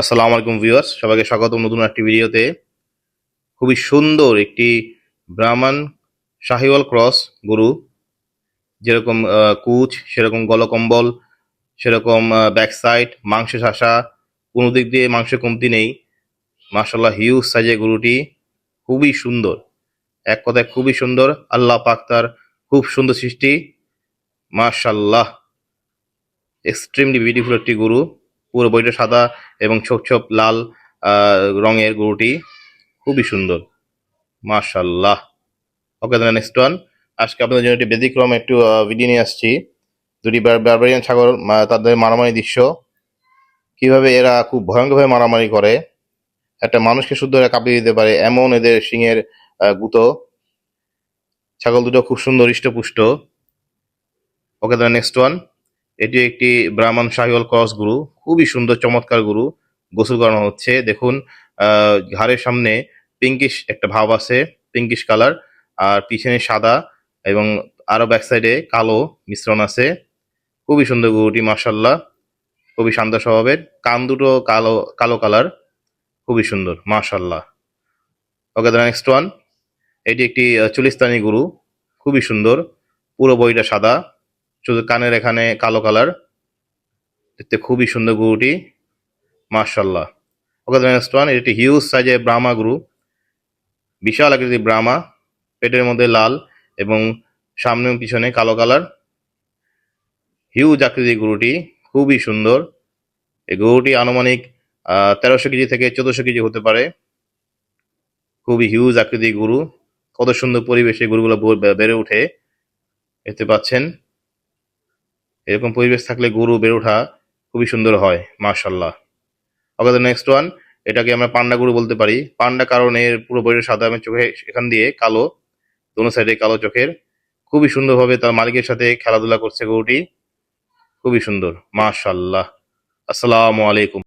আসসালামু আলাইকুম ভিউয়ার্স, সবাইকে স্বাগতম নতুন একটি ভিডিওতে। খুবই সুন্দর একটি ব্রাহ্মণ শাহিওয়াল ক্রস গরু, যেরকম কুচ সেরকম গলকম্বল, সেরকম ব্যাক সাইড, মাংসে ঠাসা, কোনো দিক দিয়ে মাংসে কমতি নেই। মাশাল্লাহ, হিউজ সাইজের গরুটি, খুবই সুন্দর। এক কথায় খুবই সুন্দর। আল্লাহ পাক তার খুব সুন্দর সৃষ্টি। মাশাল্লাহ, এক্সট্রিমলি বিউটিফুল একটি গরু। পুরো বডিটা সাদা এবং ছোপ ছোপ লাল রঙের গরুটি, খুবই সুন্দর। মাশাল্লাহ। ওকে, নেক্সট ওয়ান। আজকে আপনাদের জন্য একটি ব্যতিক্রম একটু ভিডিও নিয়ে আসছি। দুটি বারবারিয়ান ছাগল, তাদের মারামারি দৃশ্য, কিভাবে এরা খুব ভয়ঙ্করভাবে মারামারি করে। একটা মানুষকে শুদ্ধ এরা কাঁপিয়ে দিতে পারে এমন এদের শিঙের গুঁতো। ছাগল দুটো খুব সুন্দর হৃষ্টপুষ্ট। ওকে, নেক্সট ওয়ান। এটি একটি ব্রাহ্মণ শাহিওয়াল ক্রস গরু, খুবই সুন্দর চমৎকার গরু। গোসল করানো হচ্ছে, দেখুন। ঘাড়ের সামনে পিঙ্কিশ একটা ভাব আছে, পিঙ্কিশ কালার, আর পিছনে সাদা এবং আরো ব্যাক সাইডে কালো মিশ্রণ আছে। খুবই সুন্দর গরুটি, মাশাল্লাহ। খুবই শান্ত স্বভাবের, কান দুটো কালো কালো কালার, খুবই সুন্দর, মাশাল্লাহ। ওকে, নেক্সট ওয়ান। এটি একটি চুলিস্তানি গরু, খুবই সুন্দর। পুরো বডিটা সাদা, শুধু কানের এখানে কালো কালার। দেখতে খুবই সুন্দর গরুটি, মাশাল্লাহ। ওকে, নেক্সট ওয়ান। এটি একটি হিউজ সাইজের ব্রাহ্মা গরু, বিশাল আকৃতির ব্রাহ্মা, পেটের মধ্যে লাল এবং সামনে এবং পিছনে কালো কালার। হিউজ আকৃতির গরুটি, খুবই সুন্দর। এই গরুটি আনুমানিক 1300 কেজি থেকে 1400 কেজি হতে পারে। খুবই হিউজ আকৃতির গরু। কত সুন্দর পরিবেশে গরুগুলো বেড়ে ওঠে, দেখতে পাচ্ছেন। এরকম পরিবেশ থাকলে গরু বেড়ে ওঠা খুবই সুন্দর হয়, মাশাল্লাহ। ওকে, নেক্সট ওয়ান। এটাকে আমরা পান্ডা গরু বলতে পারি। পান্ডা কারণ এর পুরো বডির সাদা এবং চোখে এখান দিয়ে কালো, দোনো সাইডে কালো চোখের। খুবই সুন্দরভাবে তার মালিকের সাথে খেলাধুলা করছে গরুটি, খুবই সুন্দর, মাশাল্লাহ। আসসালামু আলাইকুম।